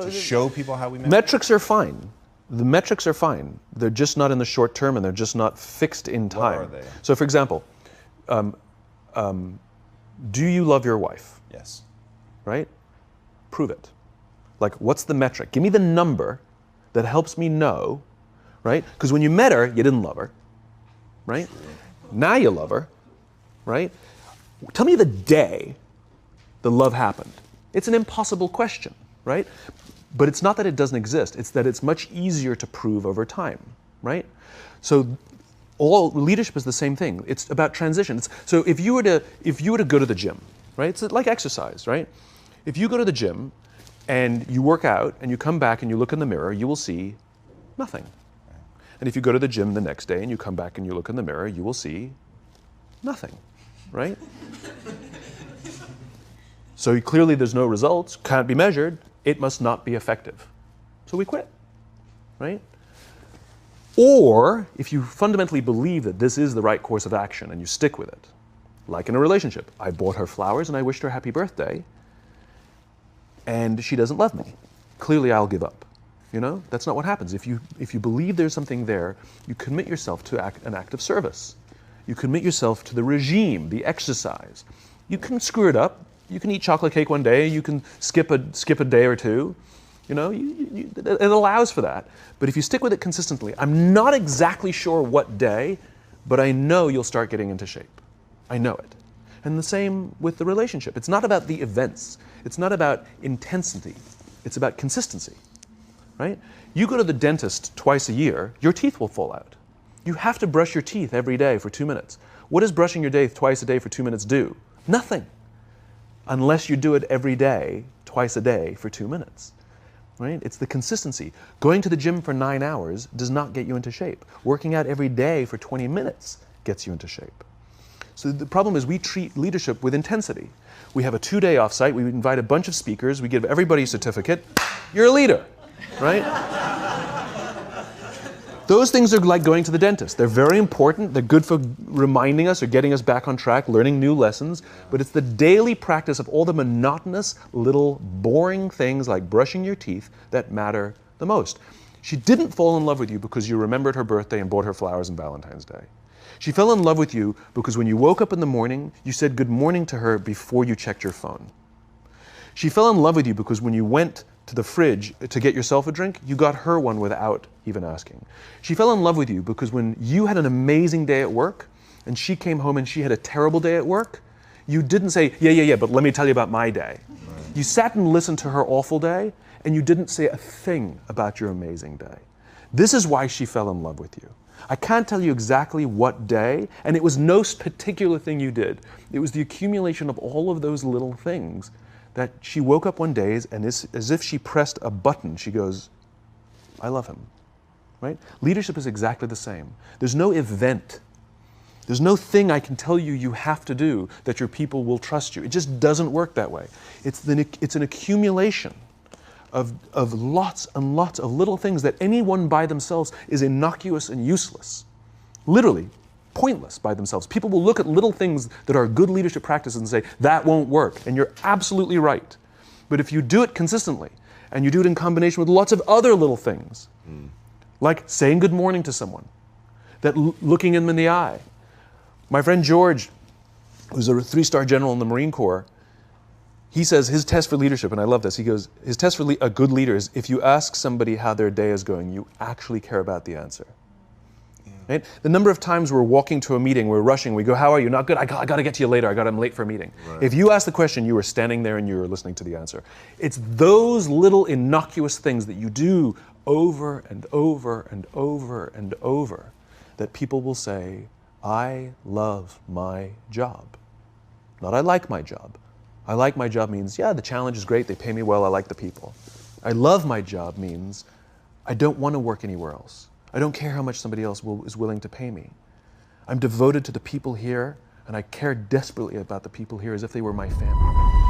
to show people how we measure? Metrics are fine. The metrics are fine. They're just not in the short term, and they're just not fixed in time. What are they? So, for example, do you love your wife? Yes. Right? Prove it. Like, what's the metric? Give me the number that helps me know, right? Because when you met her, you didn't love her, right? Now you love her, right? Tell me the day the love happened. It's an impossible question, right? But it's not that it doesn't exist. It's that it's much easier to prove over time, right? So all leadership is the same thing. It's about transition. So if you were to go to the gym, right? It's like exercise, right? If you go to the gym and you work out and you come back and you look in the mirror, you will see nothing. And if you go to the gym the next day and you come back and you look in the mirror, you will see nothing, right? So clearly there's no results, can't be measured, it must not be effective. So we quit, right? Or if you fundamentally believe that this is the right course of action and you stick with it, like in a relationship, I bought her flowers and I wished her happy birthday, and she doesn't love me. Clearly I'll give up. You know, that's not what happens. If you believe there's something there, you commit yourself to an act of service. You commit yourself to the regime, the exercise. You can screw it up. You can eat chocolate cake one day. You can skip a day or two. You know, it allows for that. But if you stick with it consistently, I'm not exactly sure what day, but I know you'll start getting into shape. I know it. And the same with the relationship. It's not about the events. It's not about intensity. It's about consistency. Right? You go to the dentist twice a year, your teeth will fall out. You have to brush your teeth every day for 2 minutes. What does brushing your teeth twice a day for 2 minutes do? Nothing. Unless you do it every day, twice a day for 2 minutes. Right? It's the consistency. Going to the gym for 9 hours does not get you into shape. Working out every day for 20 minutes gets you into shape. So the problem is we treat leadership with intensity. We have a 2-day offsite, we invite a bunch of speakers, we give everybody a certificate, you're a leader. Right? Those things are like going to the dentist. They're very important. They're good for reminding us or getting us back on track, learning new lessons. But it's the daily practice of all the monotonous, little, boring things like brushing your teeth that matter the most. She didn't fall in love with you because you remembered her birthday and bought her flowers on Valentine's Day. She fell in love with you because when you woke up in the morning, you said good morning to her before you checked your phone. She fell in love with you because when you went to the fridge to get yourself a drink, you got her one without even asking. She fell in love with you because when you had an amazing day at work and she came home and she had a terrible day at work, you didn't say, yeah, but let me tell you about my day. Right. You sat and listened to her awful day and you didn't say a thing about your amazing day. This is why she fell in love with you. I can't tell you exactly what day, and it was no particular thing you did. It was the accumulation of all of those little things that she woke up one day and as if she pressed a button, she goes, I love him, right? Leadership is exactly the same. There's no event. There's no thing I can tell you you have to do that your people will trust you. It just doesn't work that way. It's an accumulation of lots and lots of little things that anyone by themselves is innocuous and useless. Literally, pointless by themselves. People will look at little things that are good leadership practices and say, that won't work. And you're absolutely right. But if you do it consistently, and you do it in combination with lots of other little things, like saying good morning to someone, that looking them in the eye. My friend George, who's a 3-star general in the Marine Corps, he says his test for leadership, and I love this, he goes, his test for a good leader is if you ask somebody how their day is going, you actually care about the answer. Right? The number of times we're walking to a meeting, we're rushing, we go, how are you? Not good, I got to get to you later, I'm late for a meeting. Right. If you ask the question, you were standing there and you were listening to the answer. It's those little innocuous things that you do over and over and over and over that people will say, I love my job. Not I like my job. I like my job means, yeah, the challenge is great, they pay me well, I like the people. I love my job means I don't want to work anywhere else. I don't care how much somebody else is willing to pay me. I'm devoted to the people here, and I care desperately about the people here as if they were my family.